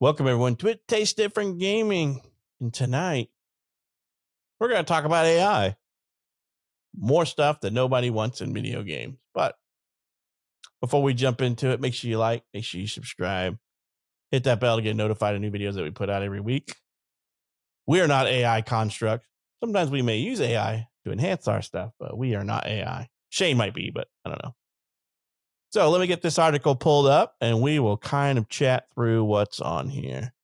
Welcome, everyone, to It Tastes Different Gaming. And tonight, we're going to talk about AI. More stuff that nobody wants in video games. But before we jump into it, make sure you like, make sure you subscribe, hit that bell to get notified of new videos that we put out every week. We are not AI constructs. Sometimes we may use AI to enhance our stuff, but we are not AI. Shane might be, but I don't know. So let me get this article pulled up and we will kind of chat through what's on here.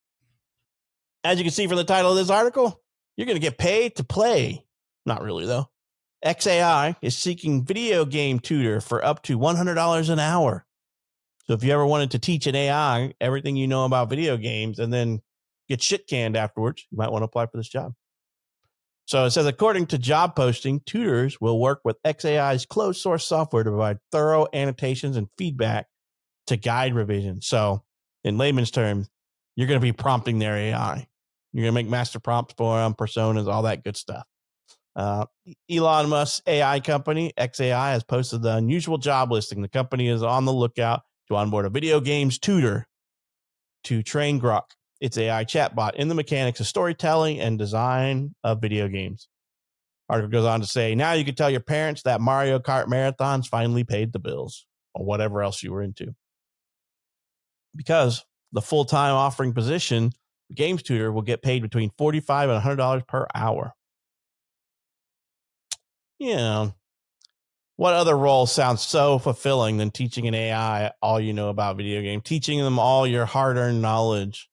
As you can see from the title of this article, you're going to get paid to play. Not really, though. XAI is seeking video game tutor for up to $100 an hour. So if you ever wanted to teach an AI everything you know about video games and then get shit canned afterwards, you might want to apply for this job. So it says, according to job posting, tutors will work with XAI's closed source software to provide thorough annotations and feedback to guide revision. So in layman's terms, you're going to be prompting their AI. You're going to make master prompts for them, personas, all that good stuff. Elon Musk's AI company, XAI, has posted the unusual job listing. The company is on the lookout to onboard a video games tutor to train Grok, its AI chatbot, in the mechanics of storytelling and design of video games. Article goes on to say, now you can tell your parents that Mario Kart marathons finally paid the bills, or whatever else you were into. Because the full-time offering position, the games tutor will get paid between $45 and $100 per hour. You know, what other role sounds so fulfilling than teaching an AI all you know about video games, teaching them all your hard-earned knowledge,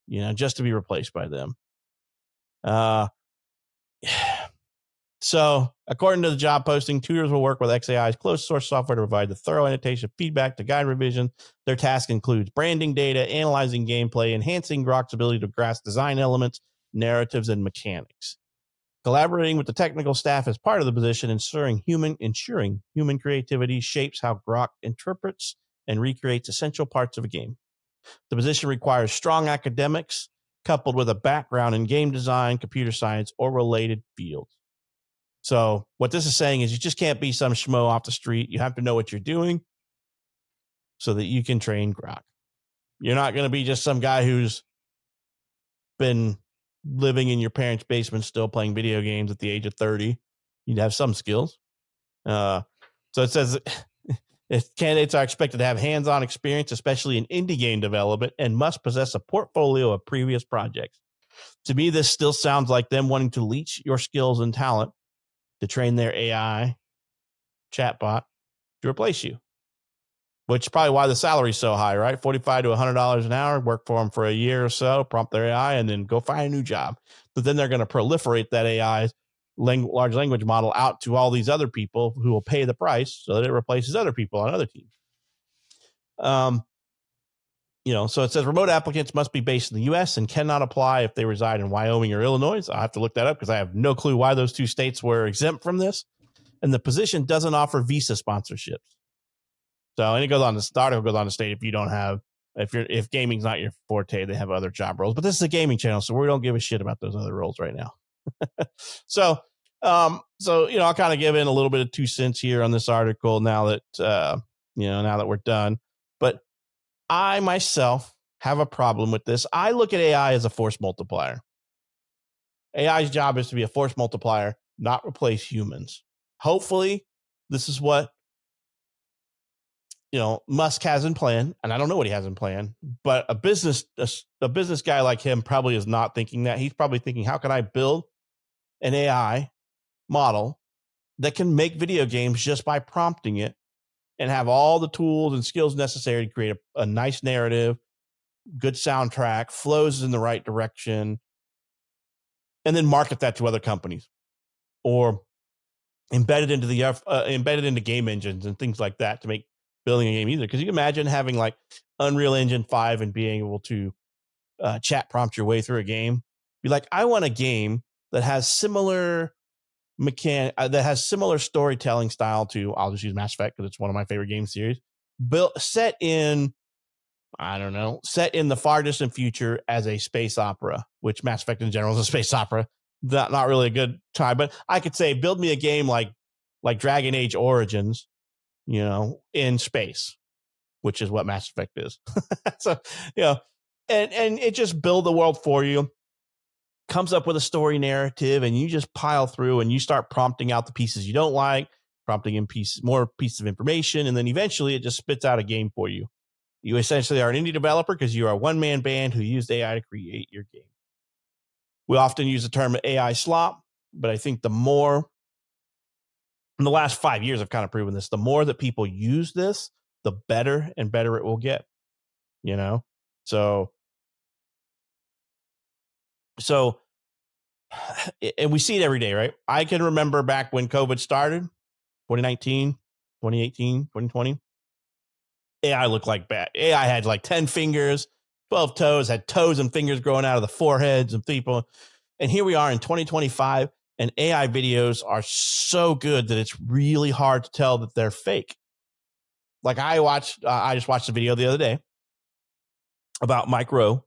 you know, just to be replaced by them. So, according to the job posting, tutors will work with XAI's closed source software to provide the thorough annotation feedback to guide revision. Their task includes branding data, analyzing gameplay, enhancing Grok's ability to grasp design elements, narratives, and mechanics. Collaborating with the technical staff as part of the position, ensuring human creativity shapes how Grok interprets and recreates essential parts of a game. The position requires strong academics coupled with a background in game design, computer science, or related fields. So what this is saying is you just can't be some schmo off the street. You have to know what you're doing so that you can train Grok. You're not going to be just some guy who's been living in your parents' basement still playing video games at the age of 30. You'd have some skills. So it says candidates are expected to have hands-on experience, especially in indie game development, and must possess a portfolio of previous projects. To me, this still sounds like them wanting to leech your skills and talent to train their AI chatbot to replace you, which is probably why the salary is so high, right? $45 to $100 an hour, work for them for a year or so, prompt their AI, and then go find a new job. But then they're going to proliferate that AI large language model out to all these other people who will pay the price so that it replaces other people on other teams. So it says remote applicants must be based in the U.S. and cannot apply if they reside in Wyoming or Illinois. I'll have to look that up because I have no clue why those two states were exempt from this. And the position doesn't offer visa sponsorships. So, and it goes on, the article goes on to state if gaming's not your forte, they have other job roles. But this is a gaming channel, so we don't give a shit about those other roles right now. So I'll kind of give in a little bit of 2 cents here on this article now that we're done. But I myself have a problem with this. I look at AI as a force multiplier. AI's job is to be a force multiplier, not replace humans. Hopefully, this is what Musk has in plan, and I don't know what he has in plan, but a business guy like him probably is not thinking that. He's probably thinking, how can I build an AI model that can make video games just by prompting it and have all the tools and skills necessary to create a nice narrative, good soundtrack, flows in the right direction, and then market that to other companies or embedded into game engines and things like that to make building a game easier. Because you can imagine having like Unreal Engine 5 and being able to chat prompt your way through a game. Be like, I want a game that has similar storytelling style to, I'll just use Mass Effect because it's one of my favorite game series, set in the far distant future as a space opera, which Mass Effect in general is a space opera. Not really a good time, but I could say build me a game like Dragon Age Origins, in space, which is what Mass Effect is. So, and it just builds the world for you, comes up with a story narrative, and you just pile through and you start prompting out the pieces you don't like, prompting in more pieces of information, and then eventually it just spits out a game for you. You essentially are an indie developer because you are a one-man band who used AI to create your game. We often use the term AI slop, but I think the more, in the last 5 years, I've kind of proven this, the more that people use this, the better and better it will get, you know? So, and we see it every day, right? I can remember back when COVID started, 2019, 2018, 2020. AI looked like bad. AI had like 10 fingers, 12 toes, had toes and fingers growing out of the foreheads of people. And here we are in 2025, and AI videos are so good that it's really hard to tell that they're fake. Like I just watched a video the other day about Mike Rowe,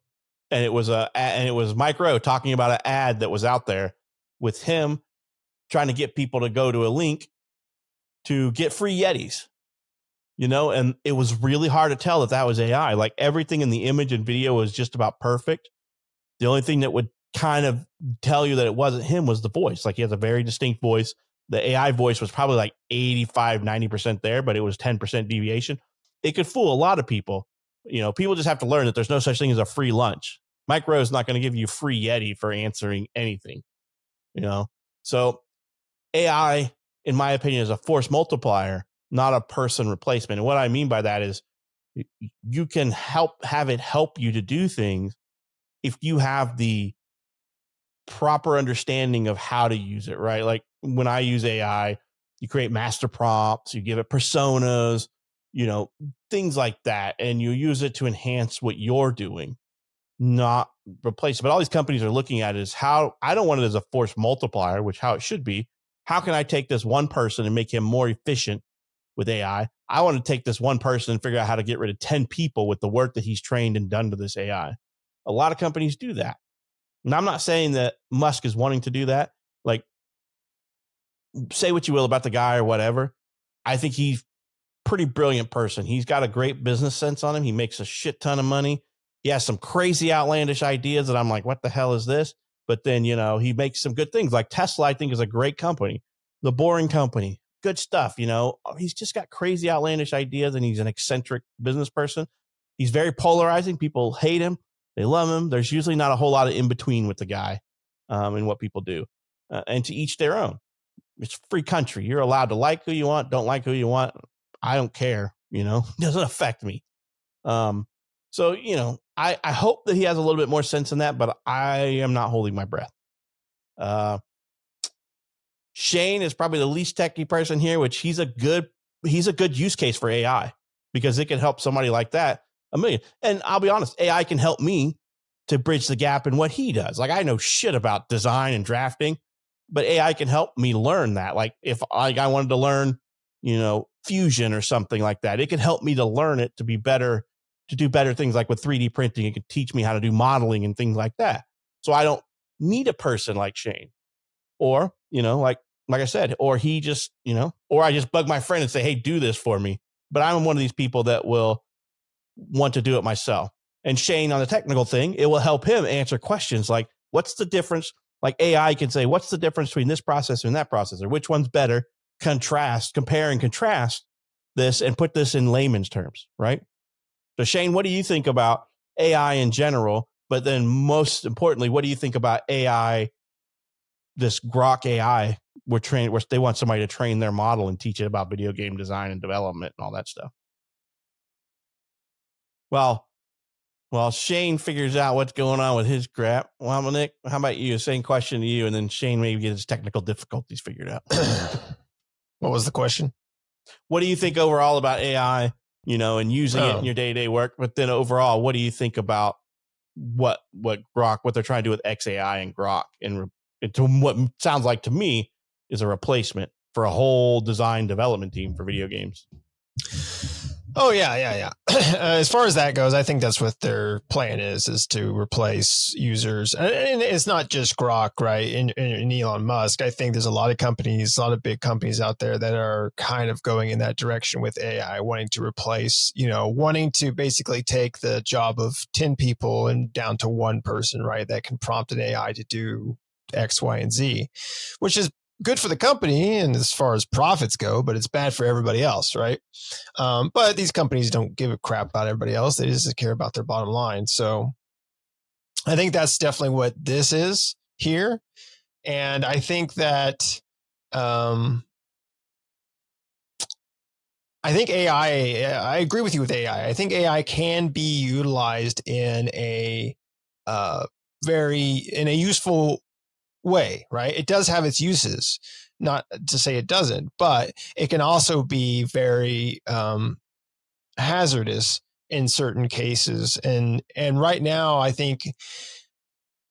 and it was Mike Rowe talking about an ad that was out there with him trying to get people to go to a link to get free Yetis. And it was really hard to tell that was AI. Like everything in the image and video was just about perfect. The only thing that would kind of tell you that it wasn't him was the voice. Like he has a very distinct voice. The AI voice was probably like 85, 90% there, but it was 10% deviation. It could fool a lot of people. People just have to learn that there's no such thing as a free lunch. Mike Rowe is not going to give you free Yeti for answering anything, So AI, in my opinion, is a force multiplier, not a person replacement. And what I mean by that is you can have it help you to do things if you have the proper understanding of how to use it, right? Like when I use AI, you create master prompts, you give it personas, things like that. And you use it to enhance what you're doing, not replace it. But all these companies are looking at it as how I don't want it as a force multiplier, which how it should be. How can I take this one person and make him more efficient with AI? I want to take this one person and figure out how to get rid of 10 people with the work that he's trained and done to this AI. A lot of companies do that. And I'm not saying that Musk is wanting to do that. Like, say what you will about the guy or whatever. I think he's a pretty brilliant person. He's got a great business sense on him. He makes a shit ton of money. He has some crazy outlandish ideas that I'm like, what the hell is this? But then, he makes some good things. Like Tesla, I think, is a great company. The Boring Company, good stuff. He's just got crazy outlandish ideas, and he's an eccentric business person. He's very polarizing. People hate him. They love him. There's usually not a whole lot of in between with the guy and what people do. And to each their own. It's a free country. You're allowed to like who you want, don't like who you want. I don't care. It doesn't affect me. So, I hope that he has a little bit more sense in that, but I am not holding my breath. Shane is probably the least techy person here, which he's a good use case for AI because it can help somebody like that a million. And I'll be honest, AI can help me to bridge the gap in what he does. Like I know shit about design and drafting, but AI can help me learn that. Like if I wanted to learn, Fusion or something like that, it could help me to learn it to be better, to do better things like with 3D printing. It could teach me how to do modeling and things like that. So I don't need a person like Shane or, like I said, or he just, or I just bug my friend and say, hey, do this for me. But I'm one of these people that will want to do it myself. And Shane, on the technical thing, it will help him answer questions like, what's the difference? Like AI can say, what's the difference between this processor and that processor? Which one's better? Compare and contrast this and put this in layman's terms, right? So Shane, what do you think about AI in general? But then most importantly, what do you think about AI, this Grok AI, where they want somebody to train their model and teach it about video game design and development and all that stuff? Well, Shane figures out what's going on with his crap. Well, Nick, how about you? Same question to you, and then Shane maybe gets his technical difficulties figured out. What was the question? What do you think overall about AI, and using it in your day-to-day work? But then overall, what do you think about what Grok, what they're trying to do with XAI and Grok, and to what sounds like to me is a replacement for a whole design development team for video games? Oh yeah. As far as that goes, I think that's what their plan is to replace users. And it's not just Grok, right? In Elon Musk, I think there's a lot of companies, a lot of big companies out there that are kind of going in that direction with AI, wanting to replace, wanting to basically take the job of 10 people and down to one person, right? That can prompt an AI to do X, Y, and Z, which is good for the company and as far as profits go, but it's bad for everybody else, right? But these companies don't give a crap about everybody else. They just care about their bottom line. So I think that's definitely what this is here. And I think that, I think I agree with you with AI. I think AI can be utilized in a in a useful way, right? It does have its uses, not to say it doesn't, but it can also be very hazardous in certain cases. And right now, I think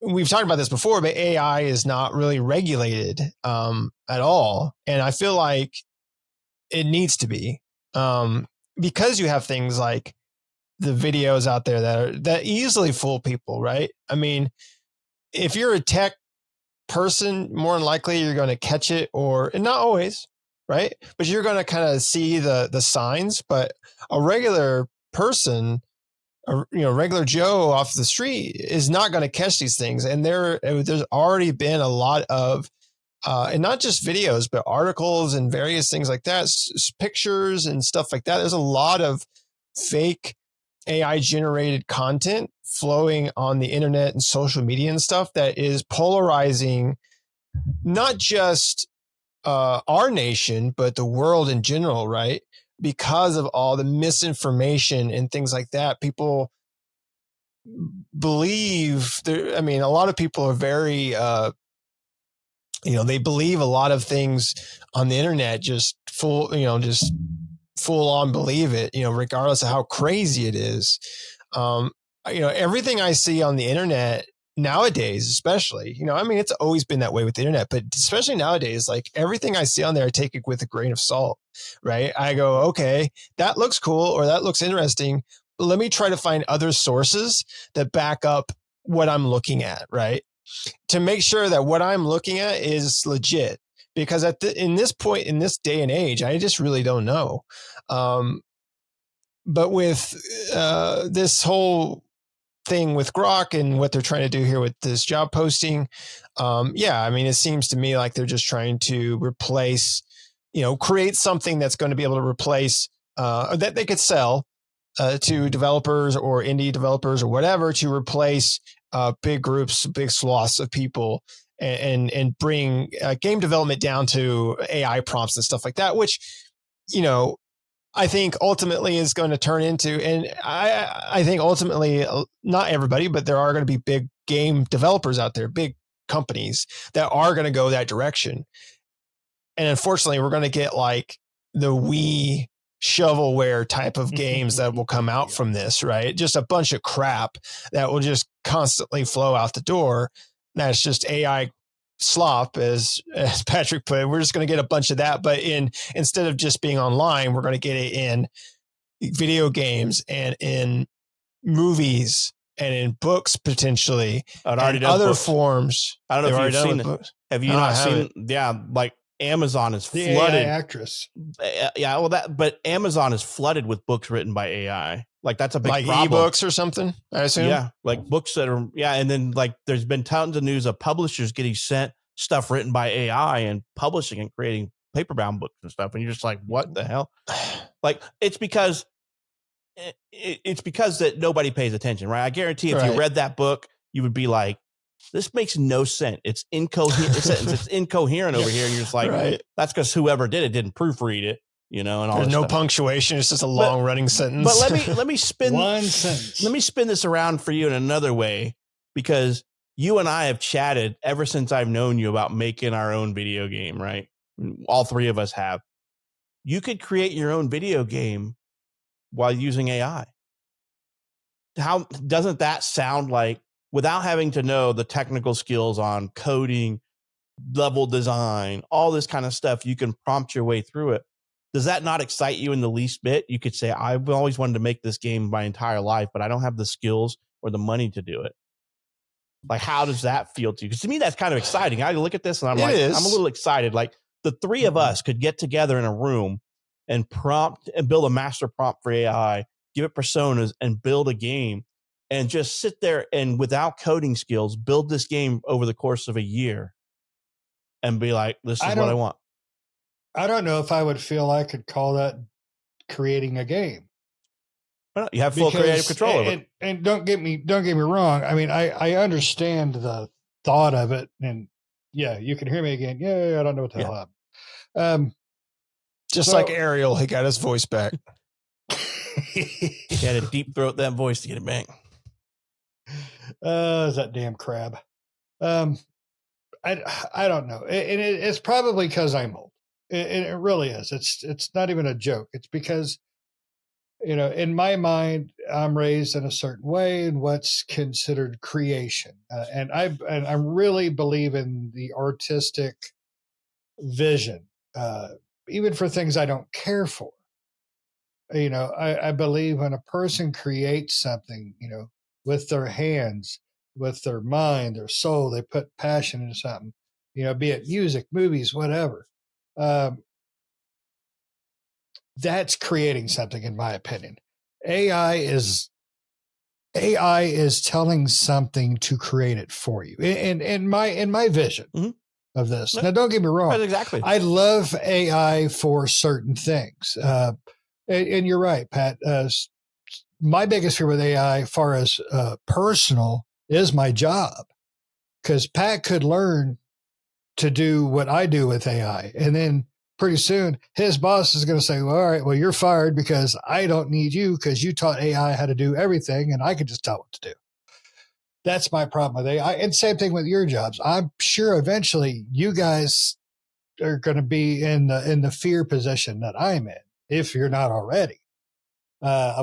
we've talked about this before, but AI is not really regulated at all, and I feel like it needs to be, because you have things like the videos out there that easily fool people, right? I mean, if you're a tech person, more than likely you're going to catch it, and not always, right? But you're going to kind of see the signs. But a regular person, regular Joe off the street is not going to catch these things. And there's already been a lot of, and not just videos, but articles and various things like that, pictures and stuff like that. There's a lot of fake AI generated content flowing on the internet and social media and stuff that is polarizing not just our nation, but the world in general, right? Because of all the misinformation and things like that. People believe a lot of people are very, they believe a lot of things on the internet, just full on believe it, regardless of how crazy it is. Everything I see on the internet nowadays, especially, it's always been that way with the internet, but especially nowadays, like everything I see on there, I take it with a grain of salt, right? I go, okay, that looks cool, or that looks interesting. But let me try to find other sources that back up what I'm looking at, right? To make sure that what I'm looking at is legit. Because in this point, in this day and age, I just really don't know. But with this whole thing with Grok and what they're trying to do here with this job posting, it seems to me like they're just trying to replace, create something that's going to be able to replace, that they could sell to developers or indie developers or whatever, to replace big groups, big swaths of people, and bring game development down to AI prompts and stuff like that, which, I think ultimately is going to turn into, and I think ultimately, not everybody, but there are going to be big game developers out there, big companies that are going to go that direction. And unfortunately, we're going to get like the Wii shovelware type of games that will come out from this, right? Just a bunch of crap that will just constantly flow out the door. That's just AI slop, as Patrick put it. We're just going to get a bunch of that, but instead of just being online, we're going to get it in video games and in movies and in books potentially, and other books. forms. I don't know if you've seen it. Books. Have you not seen? Yeah, like Amazon is flooded. The AI actress. Yeah, well, but Amazon is flooded with books written by AI. Like that's a big problem. Like ebooks or something, I assume. Yeah, like books that are, and then like there's been tons of news of publishers getting sent stuff written by AI and publishing and creating paperbound books and stuff, and you're just like, what the hell? Like it's because that nobody pays attention, right? I guarantee if you read that book, you would be like, this makes no sense. It's incoherent. It's incoherent over here, and you're just like, that's because whoever did it didn't proofread it. And all there's no stuff. Punctuation. It's just a long running sentence. But let me spin one sentence. Let me spin this around for you in another way, because you and I have chatted ever since I've known you about making our own video game, right? All three of us have. You could create your own video game while using AI. How doesn't that sound like, without having to know the technical skills on coding, level design, all this kind of stuff, you can prompt your way through it. does that not excite you in the least bit? You could say, I've always wanted to make this game my entire life, but I don't have the skills or the money to do it. Like, how does that feel to you? Because to me, that's kind of exciting. I look at this and I'm I'm a little excited. Like, the three of us could get together in a room and prompt and build a master prompt for AI, give it personas, and build a game, and just sit there and without coding skills, build this game over the course of a year and be like, this is what I want. I don't know if I would feel I could call that creating a game. Well, you have full creative control over it. And don't get me wrong. I mean, I understand the thought of it, and yeah, you can hear me again. Yeah, I don't know what the hell happened. Just like Ariel, he got his voice back. He had to deep throat that voice to get it back. Is that damn crab? I don't know. It's probably because I'm old. It really is. It's not even a joke. It's because, in my mind, I'm raised in a certain way in what's considered creation, and I really believe in the artistic vision, even for things I don't care for. I believe when a person creates something, with their hands, with their mind, their soul, they put passion into something, be it music, movies, whatever. That's creating something, in my opinion. AI is telling something to create it for you. In my vision of this. Now, don't get me wrong. That's exactly. I love AI for certain things. And you're right, Pat. My biggest fear with AI, as far as personal, is my job. Because Pat could learn to do what I do with AI. And then pretty soon his boss is going to say, well, all right, well, you're fired because I don't need you because you taught AI how to do everything and I could just tell it what to do. That's my problem with AI. And same thing with your jobs. I'm sure eventually you guys are going to be in the fear position that I'm in, if you're not already.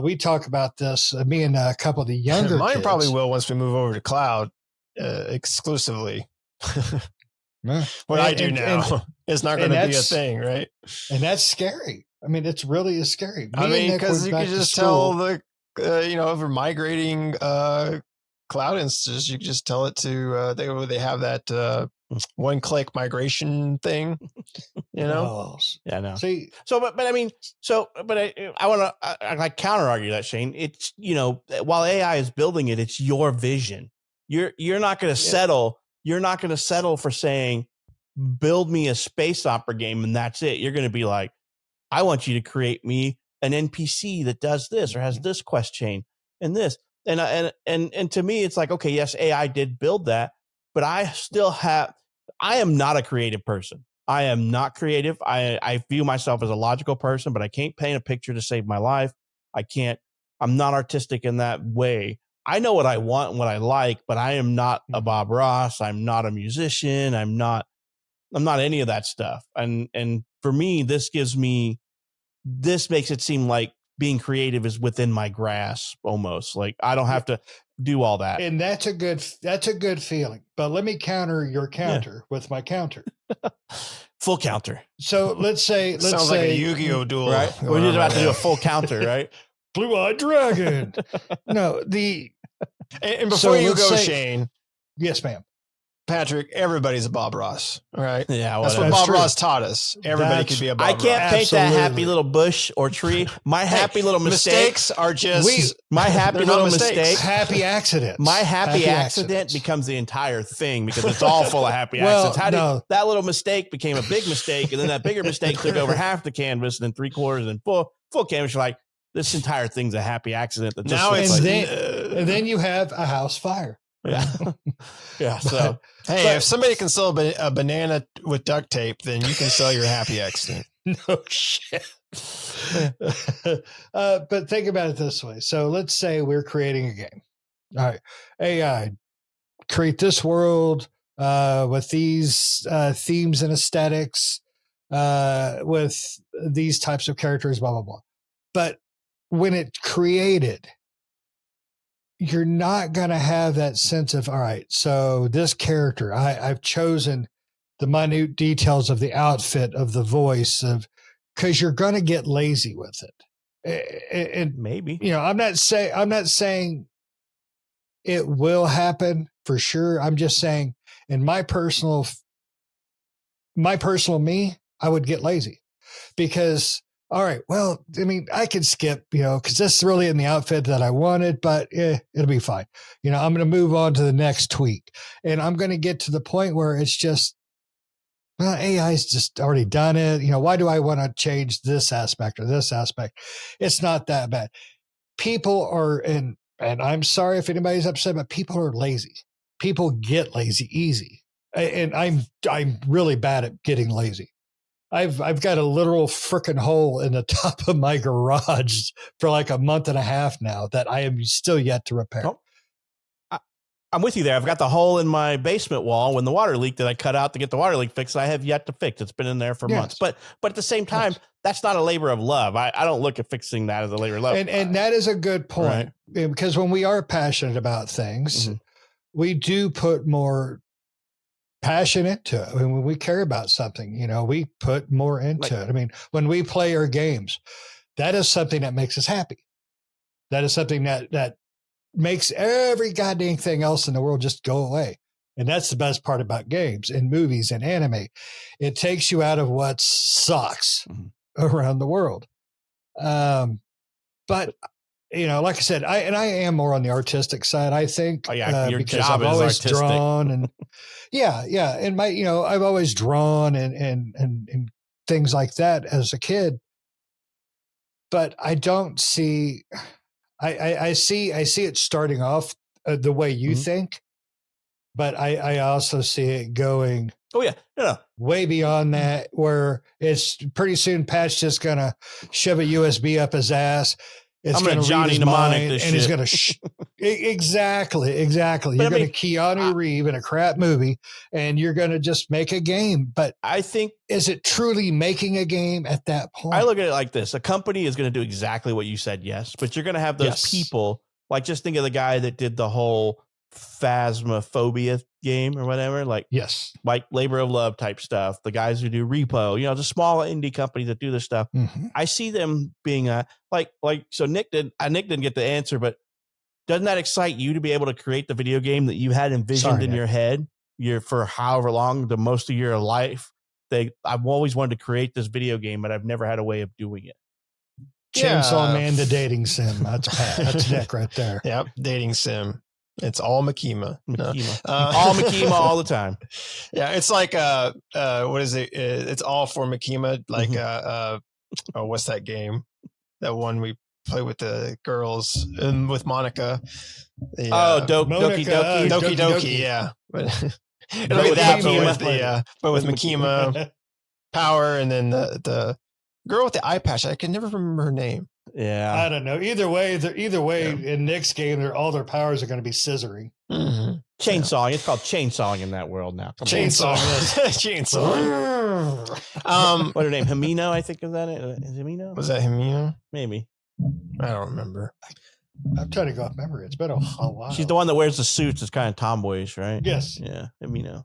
We talk about this, me and a couple of the younger Mine kids. probably will once we move over to cloud exclusively. What I do now is not going to be a thing, right? And that's scary. I mean, it's really is scary. Because you can just tell if we're migrating cloud instances, you can just tell it to they have that one-click migration thing, Oh, yeah, no. See, but I mean, I want to counter argue that, Shane. It's while AI is building it, it's your vision. You're not going to settle. You're not going to settle for saying, build me a space opera game and that's it. You're going to be like, I want you to create me an NPC that does this or has this quest chain and this. And to me, it's like, okay, yes, AI did build that, but I am not a creative person. I am not creative. I view myself as a logical person, but I can't paint a picture to save my life. I'm not artistic in that way. I know what I want and what I like, but I am not a Bob Ross. I'm not a musician. I'm not any of that stuff. And for me, this makes it seem like being creative is within my grasp almost. Like I don't have to do all that. And that's a good feeling. But let me counter your counter with my counter. Full counter. So let's say sounds like a Yu-Gi-Oh duel, right? We're just about to do a full counter, right? Blue-eyed dragon. No, and before you go, Shane. Yes, ma'am. Patrick, everybody's a Bob Ross. All right. Yeah. That's what Bob Ross taught us. Everybody could be a Bob Ross. I can't paint that happy little bush or tree. My happy little mistakes are just my happy little mistake. Happy accidents. My happy accident becomes the entire thing because it's all full of happy accidents. That little mistake became a big mistake, and then that bigger mistake took over half the canvas, and then 3/4, and full canvas. You're like, this entire thing's a happy accident. That just and then you have a house fire. Yeah. Yeah. So, if somebody can sell a banana with duct tape, then you can sell your happy accident. No shit. But think about it this way. So let's say we're creating a game. All right. AI, create this world with these themes and aesthetics, with these types of characters, blah, blah, blah. But when it's created, you're not going to have that sense of, all right, so this character, I've chosen the minute details of the outfit, of the voice, of because you're going to get lazy with it. And Maybe. I'm not saying it will happen for sure. I'm just saying, in my personal me, I would get lazy because, all right, well, I mean, I could skip, because this is really in the outfit that I wanted, but it'll be fine. I'm going to move on to the next tweak, and I'm going to get to the point where it's just, well, AI's just already done it. Why do I want to change this aspect or this aspect? It's not that bad. People are, and I'm sorry if anybody's upset, but people are lazy. People get lazy easy. And I'm really bad at getting lazy. I've got a literal freaking hole in the top of my garage for like a month and a half now that I am still yet to repair. Oh, I'm with you there. I've got the hole in my basement wall when the water leaked that I cut out to get the water leak fixed. I have yet to fix. It's been in there for months. But at the same time, that's not a labor of love. I don't look at fixing that as a labor of love. And that is a good point, right? Because when we are passionate about things, we do put more passion into it. I mean, when we care about something, we put more into it. I mean, when we play our games, that is something that makes us happy. That is something that makes every goddamn thing else in the world just go away. And that's the best part about games and movies and anime. It takes you out of what sucks around the world. But like I said, I am more on the artistic side, I think. Oh, yeah, your because job I've is always artistic. drawn and yeah. And I've always drawn and things like that as a kid. But I don't see, I see it starting off the way you think, but I also see it going. Oh yeah, no. Way beyond that, where it's pretty soon Pat's just gonna shove a USB up his ass. It's I'm gonna Johnny Mnemonic this shit. And he's gonna exactly. You're gonna Keanu Reeves in a crap movie, and you're gonna just make a game. But I think, is it truly making a game at that point? I look at it like this: a company is going to do exactly what you said, yes, but you're going to have those people. Like, just think of the guy that did the whole Phasmophobia game or whatever, like labor of love type stuff. The guys who do Repo, the small indie companies that do this stuff. I see them being so Nick didn't get the answer, but doesn't that excite you to be able to create the video game that you had envisioned in your head for however long, the most of your life? I've always wanted to create this video game, but I've never had a way of doing it. Chainsaw Man, the dating sim. That's Pat. That's Nick right there. Yep, dating sim. It's all Makima. All Makima all the time. Yeah, it's like what is it? It's all for Makima. Like what's that game? That one we play with the girls and with Monica. Doki Doki. Yeah, but with Makima Power, and then the girl with the eye patch. I can never remember her name. Yeah, I don't know. Either way, in Nick's game, all their powers are going to be scissoring. Chainsawing. It's called chainsawing in that world now. Chainsaw. What's her name? Himino, I think. Is that it? Is Himino? Was that Himino? Maybe. I don't remember. I'm trying to go off memory. It's been a while. She's the one that wears the suits. It's kind of tomboyish, right? Yes. Yeah. Himino.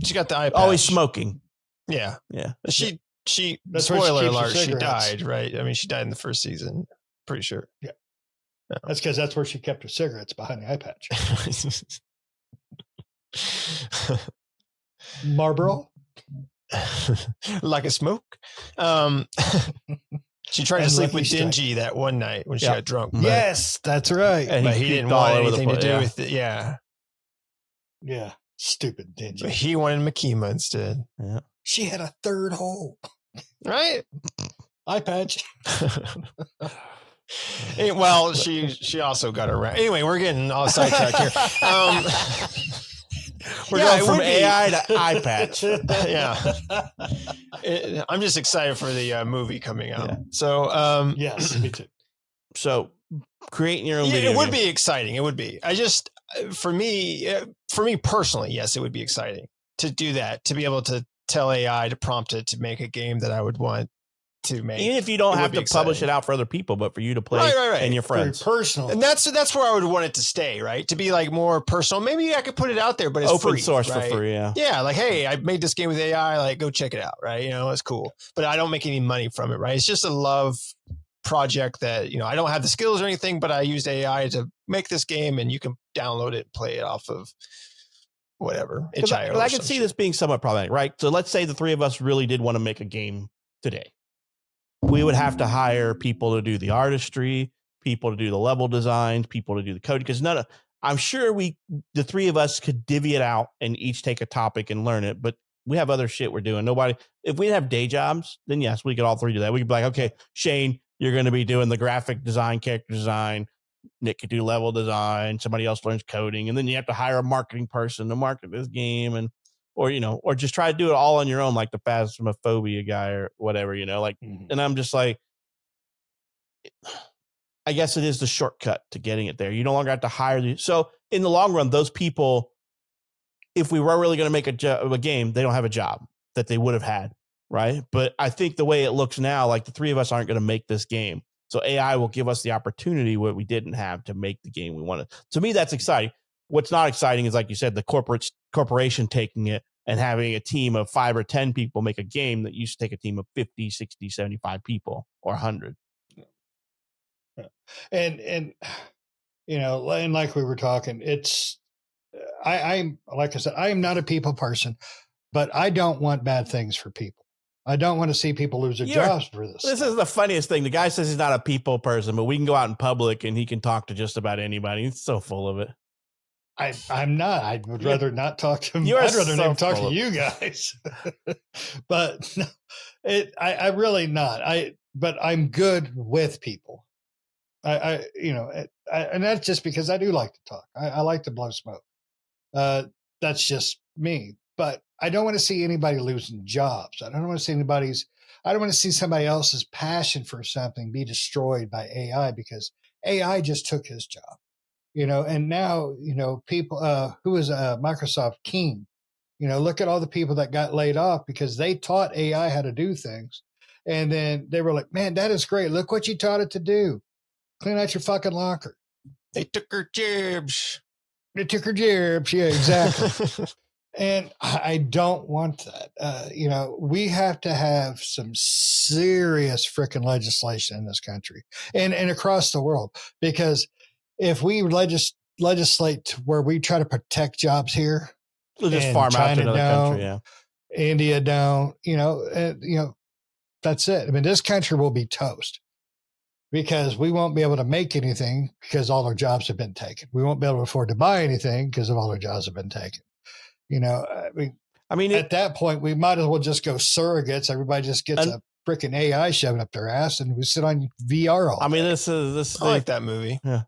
She got the eye patch. Always smoking. Yeah. Yeah. She That's spoiler alert, she died, right? I mean, she died in the first season. Pretty sure. Yeah. That's because that's where she kept her cigarettes, behind the eye patch. Marlboro? Like a smoke. She tried to sleep with Dingy that one night when she got drunk. Yes, that's right. But he didn't want anything to do with it. Yeah. Yeah. Stupid Dingy. But he wanted Makima instead. Yeah. She had a third hole. Right? Eye patch. Well, she also got around. Anyway, we're getting all sidetracked here. We're going from AI to eye patch. Yeah. I'm just excited for the movie coming out. Yeah. So, yes, me too. So, creating your own video it would be exciting. It would be. For me personally, yes, it would be exciting to do that, to be able to tell AI to prompt it to make a game that I would want to make. Even if you don't have to publish it out for other people, but for you to play right. and your friends. Very personal. And that's where I would want it to stay, right? To be like more personal. Maybe I could put it out there, but it's open free, source right? for free, yeah. Yeah, like, hey, I made this game with AI, like go check it out, right? You know, it's cool. But I don't make any money from it, right? It's just a love project that, you know, I don't have the skills or anything, but I used AI to make this game and you can download it and play it off of whatever. I can see this being somewhat problematic, right? So let's say the three of us really did want to make a game today. We would have to hire people to do the artistry, people to do the level designs, people to do the code, because I'm sure the three of us could divvy it out and each take a topic and learn it, but we have other shit we're doing. If we have day jobs, then yes, we could all three do that. We could be like, okay, Shane, you're going to be doing the graphic design, character design. Nick could do level design. Somebody else learns coding. And then you have to hire a marketing person to market this game or just try to do it all on your own, like the Phasmophobia guy or whatever, and I'm just like, I guess it is the shortcut to getting it there. You no longer have to hire so in the long run, those people, if we were really going to make a game, they don't have a job that they would have had. Right. But I think the way it looks now, like the three of us aren't going to make this game. So AI will give us the opportunity what we didn't have to make the game we wanted. To me, that's exciting. What's not exciting is, like you said, the corporation taking it and having a team of 5 or 10 people make a game that used to take a team of 50, 60, 75 people or 100. And you know, and like we were talking, I'm like I said, I am not a people person, but I don't want bad things for people. I don't want to see people lose their jobs for this. This is the funniest thing. The guy says he's not a people person, but we can go out in public and he can talk to just about anybody. He's so full of it. I'm not. I would rather not talk to him. I'd rather not talk to you guys. But no, I really not. But I'm good with people. And that's just because I do like to talk. I like to blow smoke. That's just me. But I don't want to see anybody losing jobs. I don't want to see somebody else's passion for something be destroyed by AI because AI just took his job, and now, people, who is Microsoft King, look at all the people that got laid off because they taught AI how to do things. And then they were like, man, that is great. Look what you taught it to do. Clean out your fucking locker. They took her jobs. Yeah, exactly. And I don't want that. We have to have some serious freaking legislation in this country and across the world, because if we legislate to where we try to protect jobs here, we'll just farm China out to another country. Yeah. India don't, that's it. I mean, this country will be toast because we won't be able to make anything because all our jobs have been taken. We won't be able to afford to buy anything because of all our jobs have been taken. At that point, we might as well just go surrogates. Everybody just gets a freaking AI shoved up their ass, and we sit on VR all day. I like that movie. Yeah,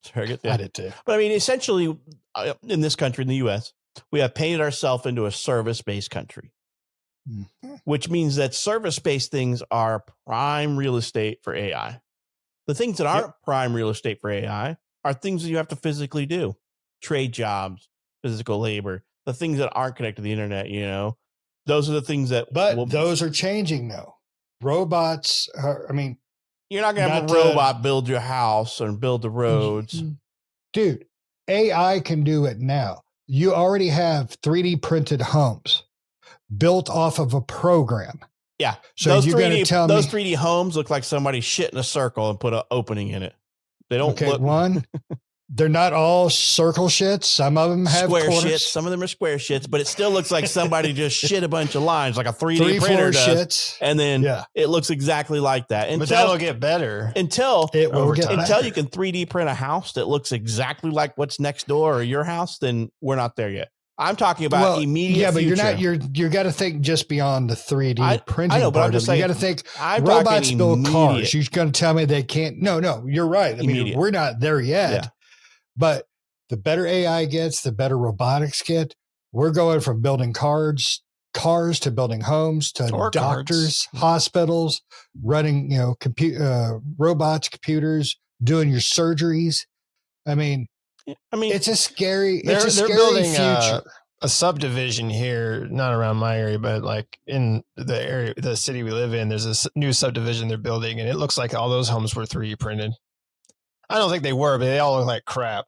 surrogate. Yeah. I did too. But essentially, in this country, in the U.S., we have painted ourselves into a service-based country, which means that service-based things are prime real estate for AI. The things that aren't prime real estate for AI are things that you have to physically do: trade jobs, physical labor. The things that aren't connected to the internet, those are the things that. But those are changing now. Robots are. You're not going to have a robot build your house and build the roads, dude. AI can do it now. You already have 3D printed homes built off of a program. Yeah. So those you're going to tell those me 3D homes look like somebody shit in a circle and put an opening in it. They don't look. One. They're not all circle shits. Some of them have square corners. shits. Some of them are square shits, but it still looks like somebody just shit a bunch of lines, like a 3D printer does. Shits. And then it looks exactly like that. But that'll get better until it will get until better. You can 3D print a house that looks exactly like what's next door or your house. Then we're not there yet. I'm talking about immediate. Yeah, but future. you're not. You got to think just beyond the 3D printing. I know, but I'm just saying. You got to think. Robots build cars. You're going to tell me they can't? No, you're right. We're not there yet. Yeah. But the better AI gets, the better robotics get. We're going from building cars to building homes to doctors, hospitals, running, robots, computers, doing your surgeries. It's a scary, building future. a subdivision here, not around my area, but like in the area, the city we live in, there's a new subdivision they're building, and it looks like all those homes were 3D printed. I don't think they were, but they all look like crap.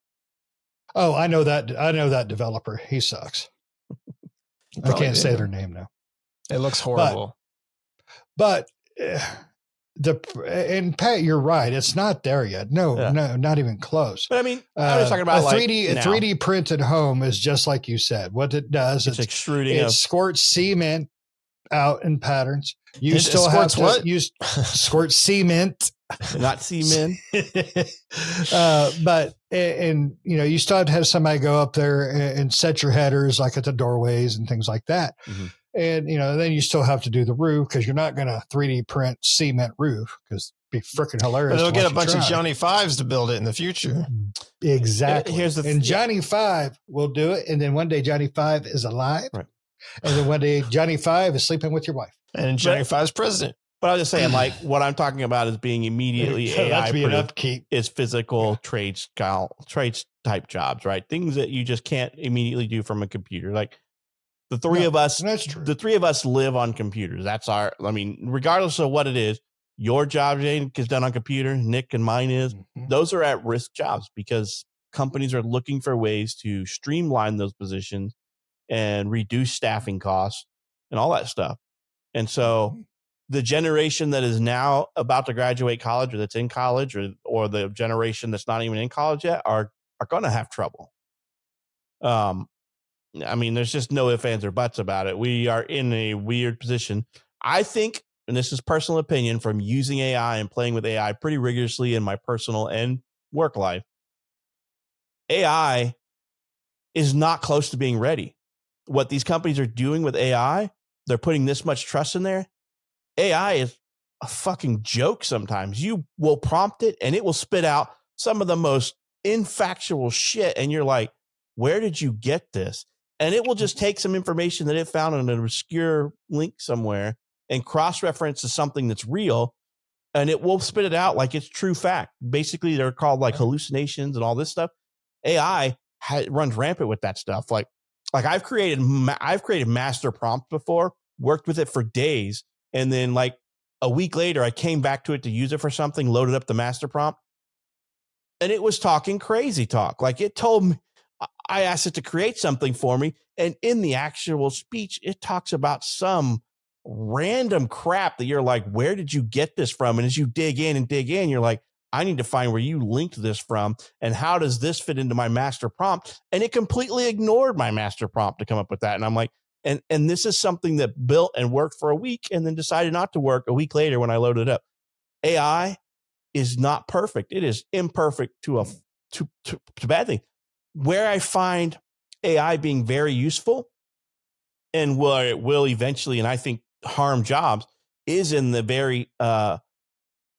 Oh, I know that developer. He sucks. I can't say their name now. It looks horrible. But and Pat, you're right. It's not there yet. No, not even close. But I mean, I was talking about a 3D printed home is just like you said. What it does, it's extruding. It squirts cement out in patterns. You still have to use squirt cement. Not seamen. But you still have to have somebody go up there and set your headers like at the doorways and things like that. Mm-hmm. And then you still have to do the roof because you're not going to 3D print cement roof because it'd be freaking hilarious. But they'll get a bunch of Johnny Fives to build it in the future. Exactly. And Johnny Five will do it, and then one day Johnny Five is alive, right? And then one day Johnny Five is sleeping with your wife, and Johnny Five's president. But I was just saying, like, what I'm talking about is being immediately AI upkeep is physical trades type jobs, right? Things that you just can't immediately do from a computer. Like the three of us, that's true. The three of us live on computers. That's regardless of what it is, your job, Jane, is done on computer. Nick and mine is. Mm-hmm. Those are at risk jobs because companies are looking for ways to streamline those positions and reduce staffing costs and all that stuff. And so the generation that is now about to graduate college or that's in college or the generation that's not even in college yet are going to have trouble. There's just no ifs, ands, or buts about it. We are in a weird position. I think, and this is personal opinion from using AI and playing with AI pretty rigorously in my personal and work life, AI is not close to being ready. What these companies are doing with AI, they're putting this much trust in there. AI is a fucking joke sometimes. You will prompt it and it will spit out some of the most infactual shit. And you're like, where did you get this? And it will just take some information that it found on an obscure link somewhere and cross-reference to something that's real. And it will spit it out like it's true fact. Basically, they're called like hallucinations and all this stuff. AI runs rampant with that stuff. Like I've created master prompts before, worked with it for days. And then like a week later, I came back to it to use it for something, loaded up the master prompt. And it was talking crazy talk. Like it told me, I asked it to create something for me. And in the actual speech, it talks about some random crap that you're like, where did you get this from? And as you dig in, you're like, I need to find where you linked this from. And how does this fit into my master prompt? And it completely ignored my master prompt to come up with that. And I'm like, and this is something that built and worked for a week and then decided not to work a week later when I loaded it up. AI is not perfect. It is imperfect to bad thing. Where I find AI being very useful and where it will eventually, and I think harm jobs, is in the very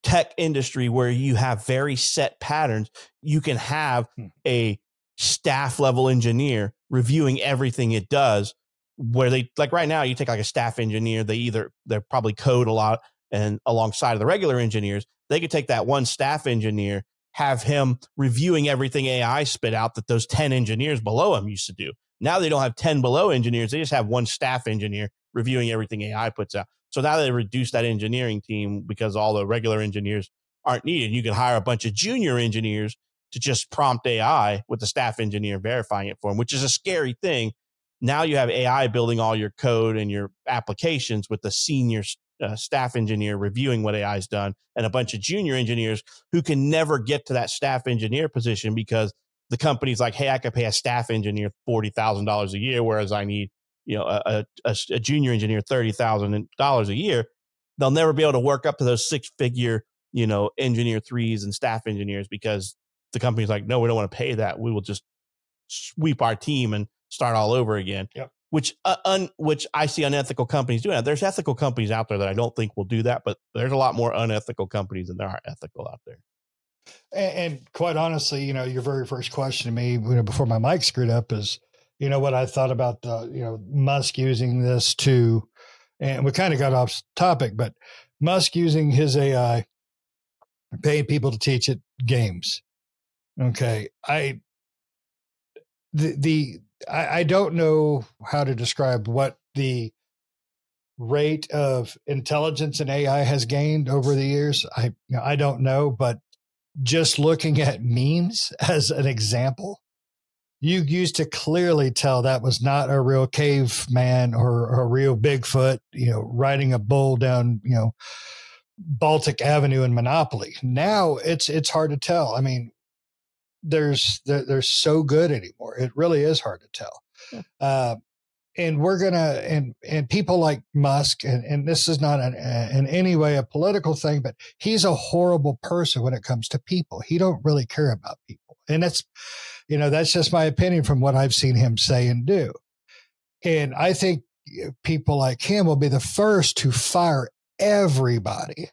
tech industry where you have very set patterns. You can have a staff level engineer reviewing everything it does, where they, like right now, you take like a staff engineer, they probably code a lot, and alongside of the regular engineers, they could take that one staff engineer, have him reviewing everything AI spit out that those 10 engineers below him used to do. Now they don't have 10 below engineers. They just have one staff engineer reviewing everything AI puts out. So now they reduce that engineering team because all the regular engineers aren't needed. You can hire a bunch of junior engineers to just prompt AI with the staff engineer verifying it for them, which is a scary thing. Now you have AI building all your code and your applications with the senior staff engineer reviewing what AI has done, and a bunch of junior engineers who can never get to that staff engineer position because the company's like, hey, I could pay a staff engineer $40,000 a year, whereas I need, a junior engineer $30,000 a year. They'll never be able to work up to those 6-figure, engineer threes and staff engineers because the company's like, no, we don't want to pay that. We will just sweep our team and start all over again. Yep. Which I see unethical companies doing. There's ethical companies out there that I don't think will do that, but there's a lot more unethical companies than there are ethical out there. And quite honestly, your very first question to me, before my mic screwed up, is, what I thought about Musk using this to, and we kind of got off topic, but Musk using his AI, paying people to teach it games. Okay, the I don't know how to describe what the rate of intelligence in AI has gained over the years. I don't know, but just looking at memes as an example, you used to clearly tell that was not a real caveman or a real Bigfoot, riding a bull down, Baltic Avenue in Monopoly. Now it's hard to tell. I mean, they're so good anymore. It really is hard to tell. Yeah. And we're gonna and people like Musk, and this is not in any way a political thing, but he's a horrible person when it comes to people. He don't really care about people, and that's just my opinion from what I've seen him say and do. And I think people like him will be the first to fire everybody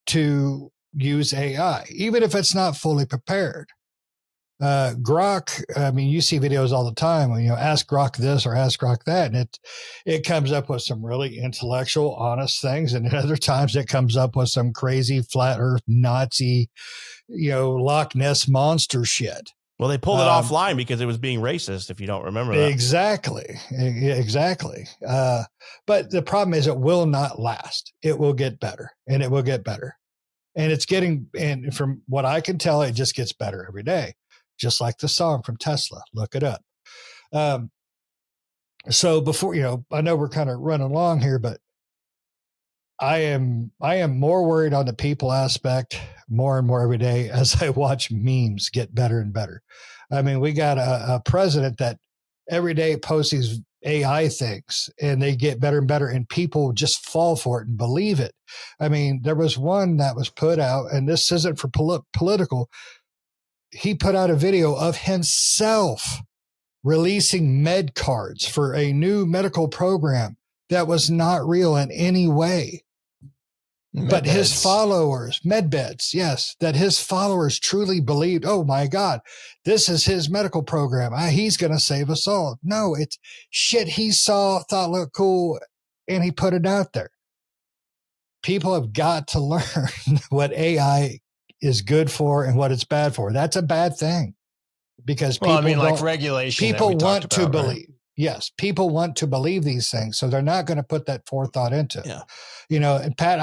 to use AI, even if it's not fully prepared. Grok, I mean, you see videos all the time when, ask Grok this or ask Grok that, and it comes up with some really intellectual, honest things. And at other times it comes up with some crazy flat earth Nazi, Loch Ness monster shit. Well, they pulled it offline because it was being racist, if you don't remember that. Exactly. But the problem is it will not last. It will get better, and it will get better. And and from what I can tell, it just gets better every day. Just like the song from Tesla. Look it up. So before, I know we're kind of running along here, but I am more worried on the people aspect more and more every day as I watch memes get better and better. I mean, we got a president that every day posts these AI things, and they get better and better, and people just fall for it and believe it. I mean, there was one that was put out, and this isn't for political. He put out a video of himself releasing med cards for a new medical program that was not real in any way. But his followers, med beds, yes, that his followers truly believed, oh my God, this is his medical program. He's going to save us all. No, it's shit he saw, thought looked cool, and he put it out there. People have got to learn what AI is good for and what it's bad for. That's a bad thing, because people, like regulation. People want to believe. Right? Yes, people want to believe these things, so they're not going to put that forethought into it. Yeah. And Pat,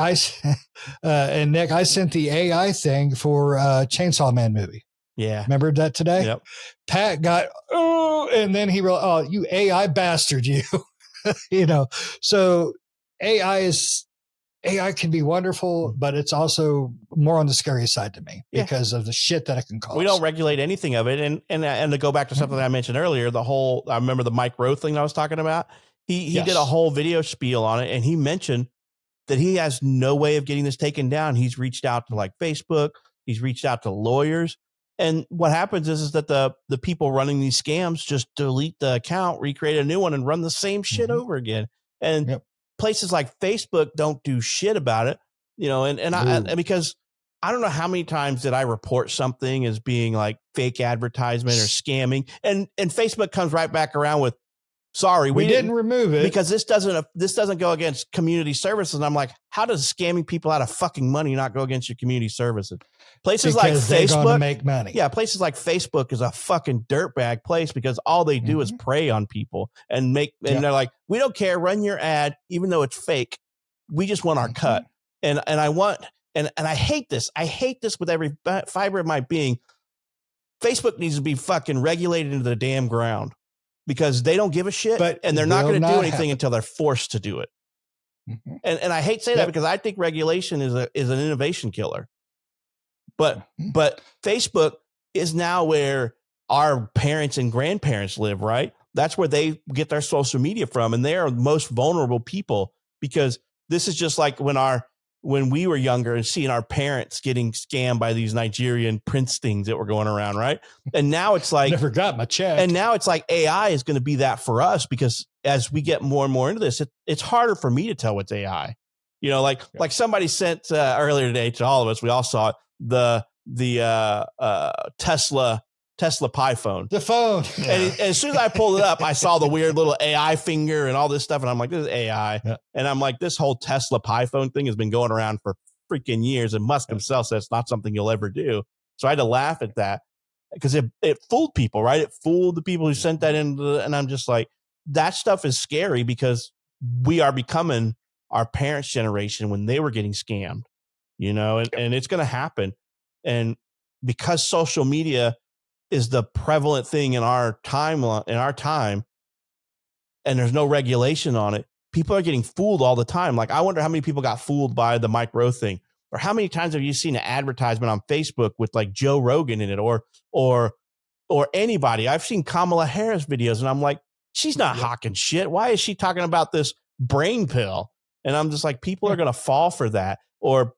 and Nick, I sent the AI thing for Chainsaw Man movie. Yeah. Remember that today? Yep. Pat got, and then he wrote, oh, you AI bastard, you. So AI can be wonderful, but it's also more on the scary side to me because of the shit that it can cause. We don't regulate anything of it. And to go back to something that I mentioned earlier, I remember the Mike Rowe thing I was talking about. He did a whole video spiel on it, and he mentioned that he has no way of getting this taken down. He's reached out to like Facebook. He's reached out to lawyers. And what happens is that the people running these scams just delete the account, recreate a new one, and run the same shit over again. And places like Facebook don't do shit about it, and because I don't know how many times did I report something as being like fake advertisement or scamming, and Facebook comes right back around with, sorry, we didn't remove it because this doesn't go against community services. And I'm like, how does scamming people out of fucking money not go against your community services? Places like Facebook make money. Yeah, places like Facebook is a fucking dirtbag place because all they do is prey on people and they're like, we don't care, run your ad, even though it's fake. We just want our cut. And I hate this. I hate this with every fiber of my being. Facebook needs to be fucking regulated into the damn ground, because they don't give a shit, and they're not going to do anything until they're forced to do it. And I hate to say that because I think regulation is an innovation killer. But Facebook is now where our parents and grandparents live, right? That's where they get their social media from, and they are the most vulnerable people, because this is just like when we were younger and seeing our parents getting scammed by these Nigerian prince things that were going around, right? And now it's like, never got my check. And now it's like AI is going to be that for us, because as we get more and more into this, it's harder for me to tell what's AI. Like somebody sent earlier today to all of us, we all saw it, the Tesla Pi phone. The phone. And as soon as I pulled it up, I saw the weird little AI finger and all this stuff. And I'm like, this is AI. Yeah. And I'm like, this whole Tesla Pi phone thing has been going around for freaking years. And Musk himself says it's not something you'll ever do. So I had to laugh at that. because it fooled people, right? It fooled the people who sent that in. And I'm just like, that stuff is scary because we are becoming our parents' generation when they were getting scammed, and it's going to happen. And because social media is the prevalent thing in our time, and there's no regulation on it, people are getting fooled all the time. Like, I wonder how many people got fooled by the Mike Rowe thing, or how many times have you seen an advertisement on Facebook with like Joe Rogan in it, or anybody? I've seen Kamala Harris videos, and I'm like, she's not hawking shit. Why is she talking about this brain pill? And I'm just like, people are going to fall for that, or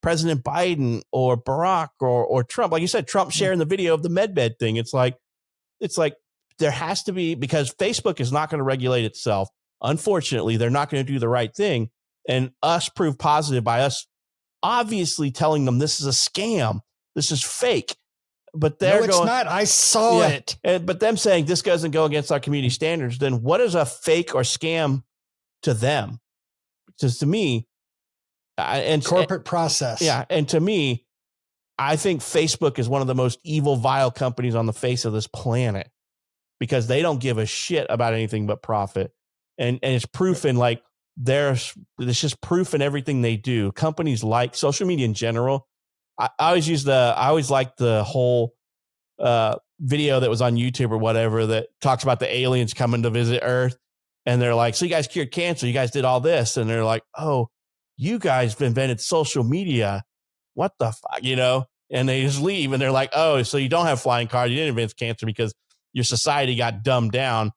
President Biden or Barack or Trump. Like you said, Trump sharing the video of the MedBed thing. It's like there has to be, because Facebook is not going to regulate itself. Unfortunately, they're not going to do the right thing. And us prove positive by us obviously telling them this is a scam. This is fake. But they're it's not. I saw it. But them saying this doesn't go against our community standards, then what is a fake or scam to them? Because to me, corporate process. Yeah. And to me, I think Facebook is one of the most evil, vile companies on the face of this planet, because they don't give a shit about anything but profit. And it's proof in like there's just proof in everything they do. Companies like social media in general. I always like the whole video that was on YouTube or whatever that talks about the aliens coming to visit Earth. And they're like, so you guys cured cancer. You guys did all this. And they're like, oh, you guys invented social media. What the fuck, And they just leave. And they're like, oh, so you don't have flying cars. You didn't invent cancer because your society got dumbed down.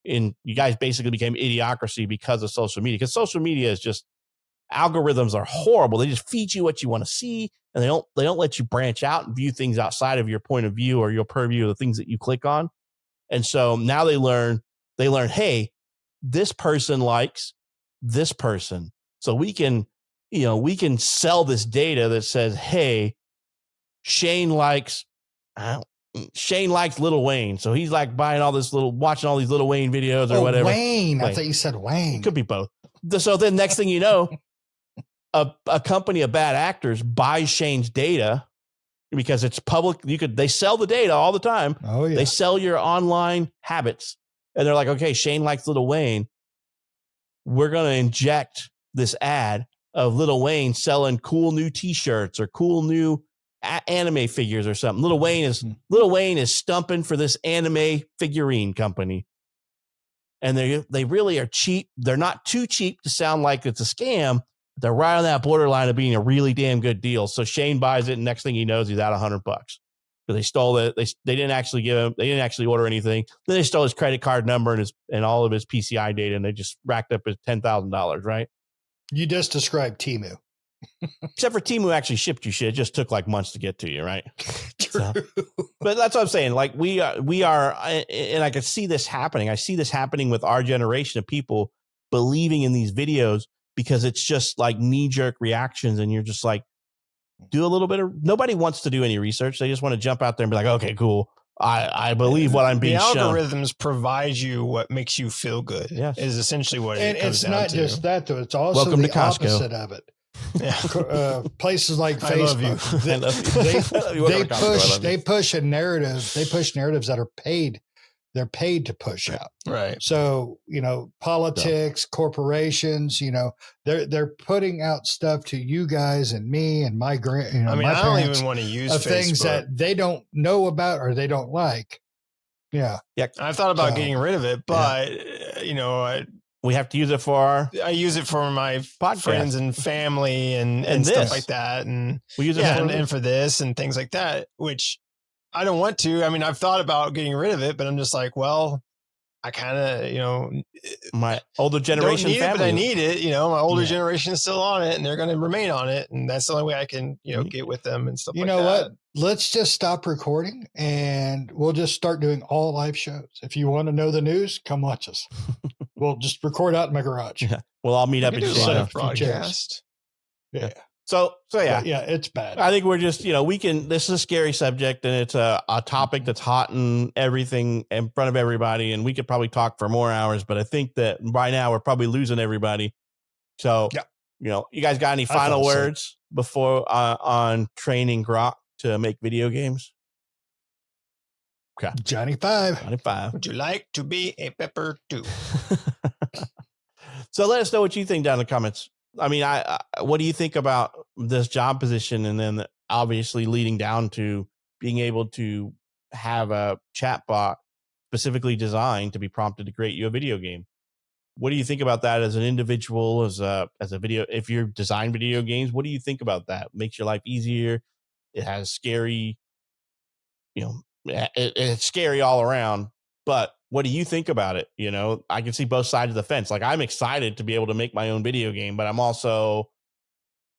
And you guys basically became idiocracy because of social media. Because social media is just, algorithms are horrible. They just feed you what you want to see, and they don't let you branch out and view things outside of your point of view or your purview of the things that you click on. And so now they learn, hey, this person likes this person. So we can sell this data that says, hey, Shane likes Lil Wayne. So he's like watching all these Lil Wayne videos or whatever. Wayne. I thought you said Wayne. Could be both. So then next thing you know, a company of bad actors buys Shane's data because it's public. They sell the data all the time. Oh yeah. They sell your online habits. And they're like, okay, Shane likes Lil Wayne. We're going to inject this ad of Lil Wayne selling cool new t-shirts or cool new anime figures or something. Lil Wayne is stumping for this anime figurine company. And they really are cheap. They're not too cheap to sound like it's a scam. They're right on that borderline of being a really damn good deal. So Shane buys it, and next thing he knows, he's out $100. So they stole it. They didn't actually give him. They didn't actually order anything. Then they stole his credit card number and all of his PCI data, and they just racked up his $10,000. Right? You just described Temu. Except for Temu actually shipped you shit. It just took like months to get to you, right? True. So, but that's what I'm saying. Like we are, and I can see this happening. I see this happening with our generation of people believing in these videos because it's just like knee-jerk reactions, and you're just like, do a little bit of. Nobody wants to do any research. They just want to jump out there and be like, okay, cool. I believe what I'm being shown. The algorithms provide you what makes you feel good. Yes. Is essentially what it comes down to. And it's not just that, though. It's also Welcome the to Costco. opposite of it. Yeah. Places like I love you. Facebook, they push a narrative. They push narratives that are paid. They're paid to push out. Right. So, politics, corporations, they're putting out stuff to you guys and me and my grand. I mean, I don't even want to use of things that they don't know about or they don't like. Yeah. Yeah. I've thought about getting rid of it, but we have to use it for I use it for my podcast. Friends and family and stuff like that. And we use it and for this and things like that, which I don't want to. I mean, I've thought about getting rid of it, but I'm just like, well, I kind of, my older generation don't need family. It, but I need it. My older generation is still on it, and they're going to remain on it, and that's the only way I can, get with them and stuff. You know what? Let's just stop recording, and we'll just start doing all live shows. If you want to know the news, come watch us. We'll just record out in my garage. Yeah. We'll all meet up and set up broadcast. Yeah. So yeah. But yeah, it's bad. I think we're just, this is a scary subject, and it's a topic that's hot and everything in front of everybody. And we could probably talk for more hours, but I think that by now we're probably losing everybody. So, you guys got any final words before on training Grok to make video games? Okay. Johnny 5. Johnny 5. Would you like to be a pepper too? So let us know what you think down in the comments. I mean, I what do you think about this job position, and then obviously leading down to being able to have a chat bot specifically designed to be prompted to create you a video game? What do you think about that as an individual, as a video? If you're design video games, what do you think about that? Makes your life easier. It has scary, it's scary all around. But what do you think about it? I can see both sides of the fence. Like, I'm excited to be able to make my own video game, but I'm also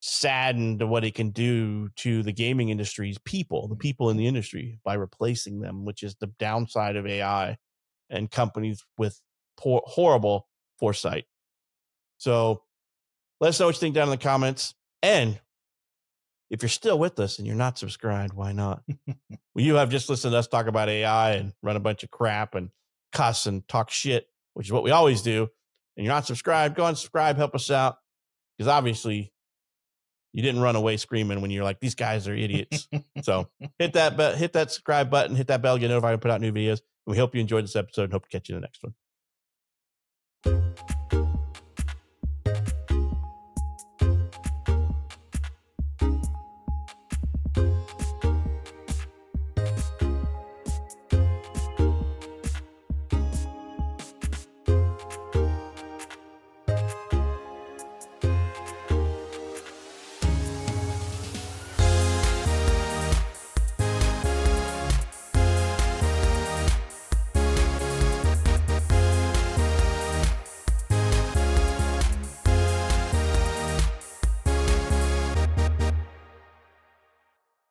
saddened to what it can do to the gaming industry's people, the people in the industry, by replacing them, which is the downside of AI and companies with horrible foresight. So let us know what you think down in the comments. And if you're still with us and you're not subscribed, why not? Well, you have just listened to us talk about AI and run a bunch of crap and cuss and talk shit, which is what we always do. And you're not subscribed, go on subscribe, help us out. Because obviously you didn't run away screaming when you're like, these guys are idiots. So hit that subscribe button, hit that bell, get notified when I put out new videos. And we hope you enjoyed this episode and hope to catch you in the next one.